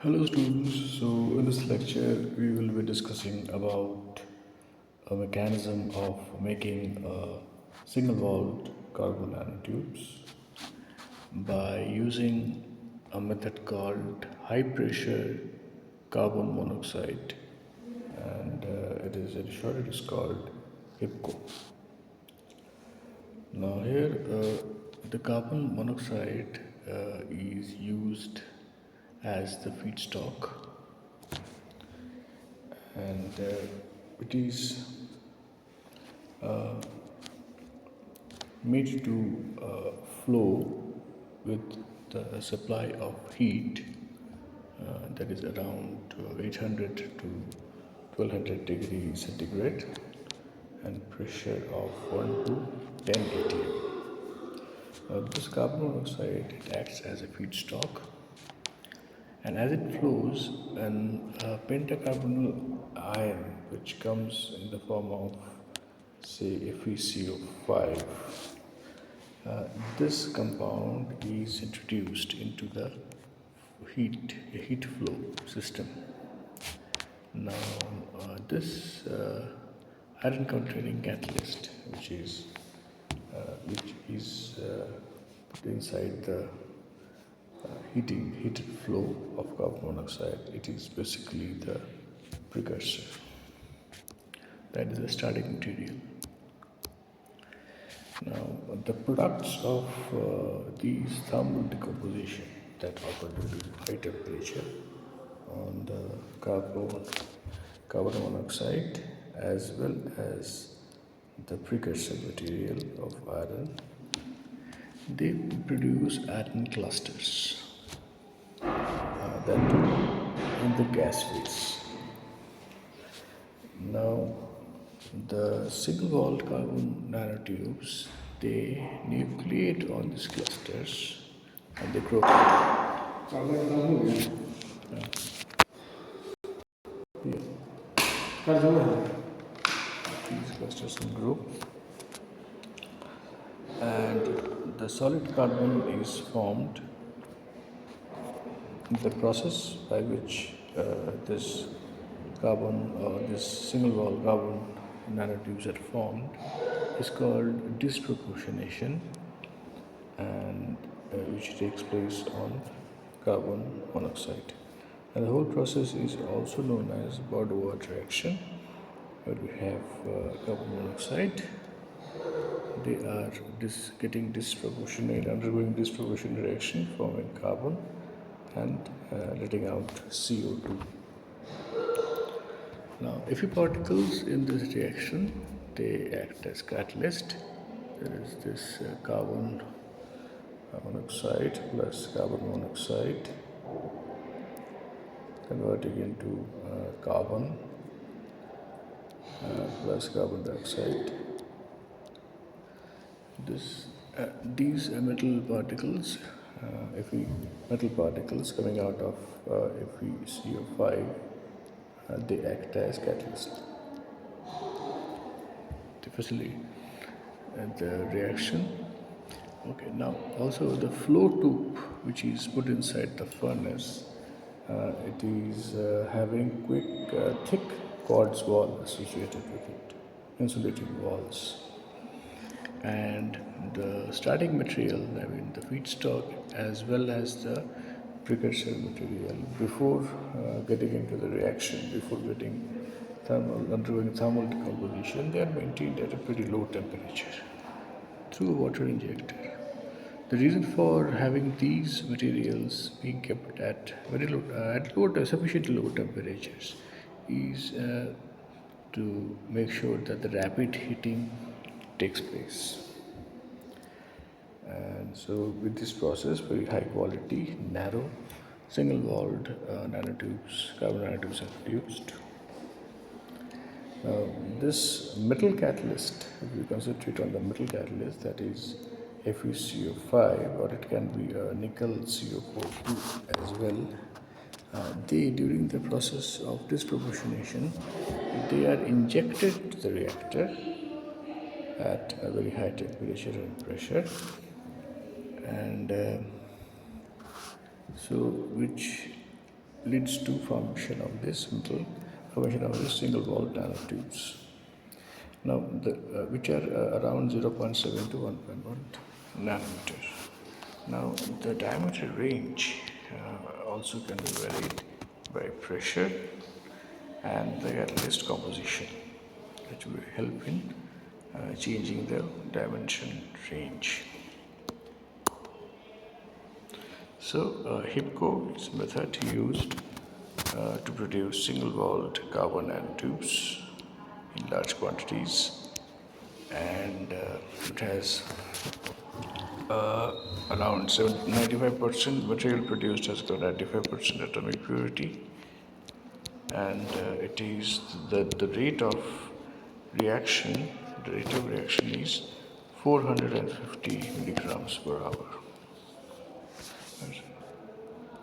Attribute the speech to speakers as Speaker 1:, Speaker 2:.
Speaker 1: Hello students, so in this lecture we will be discussing about a mechanism of making single-walled carbon nanotubes by using a method called high-pressure carbon monoxide, and it is in short it is called HiPCO. Now here the carbon monoxide is used as the feedstock, and it is made to flow with the supply of heat that is around 800 to 1200 degrees centigrade and pressure of 1 to 10 atm. This carbon monoxide it acts as a feedstock, and as it flows, an pentacarbonyl ion, which comes in the form of, say, FeCO5, uh, this compound is introduced into the heat flow system. Now, this iron-containing catalyst, which is put inside the heated flow of carbon monoxide, it is basically the precursor. That is the starting material. Now, the products of these thermal decomposition that occur due to high temperature on the carbon monoxide as well as the precursor material of iron, they produce iron clusters that in the gas phase. Now, the single-walled carbon nanotubes, they nucleate on these clusters and they grow. These clusters will grow, and the solid carbon is formed. The process by which this single-wall carbon nanotubes are formed is called disproportionation, and which takes place on carbon monoxide. And the whole process is also known as Bordeaux reaction, where we have carbon monoxide. They are undergoing disproportionate reaction, forming carbon and letting out CO2. Now, Fe particles in this reaction, they act as catalyst. There is this carbon monoxide plus carbon monoxide converting into carbon plus carbon dioxide. These metal particles, Fe metal particles coming out of FeCO5, they act as catalyst to facilitate the reaction. Okay, now also the flow tube which is put inside the furnace, it is having thick quartz wall associated with it, insulating walls. And the starting material, I mean the feedstock as well as the precursor material, before getting into the reaction, before undergoing thermal decomposition, they are maintained at a pretty low temperature through a water injector. The reason for having these materials being kept at sufficiently low temperatures is to make sure that the rapid heating takes place. And so with this process, very high quality, narrow, single-walled carbon nanotubes are produced. Now, this metal catalyst, if you concentrate on the metal catalyst, that is FeCO5, or it can be a nickel CO42 as well, during the process of disproportionation, they are injected to the reactor at a very high temperature and pressure, and so which leads to formation of this single wall nanotubes. Now, which are around 0.7 to 1.1 nanometer. Now, the diameter range also can be varied by pressure and the catalyst composition, which will help in changing the dimension range. So, HiPCO is a method used to produce single-walled carbon nanotubes in large quantities, and it has around 95% material produced has got 95% atomic purity, and it is the rate of reaction. The rate of reaction is 450 milligrams per hour.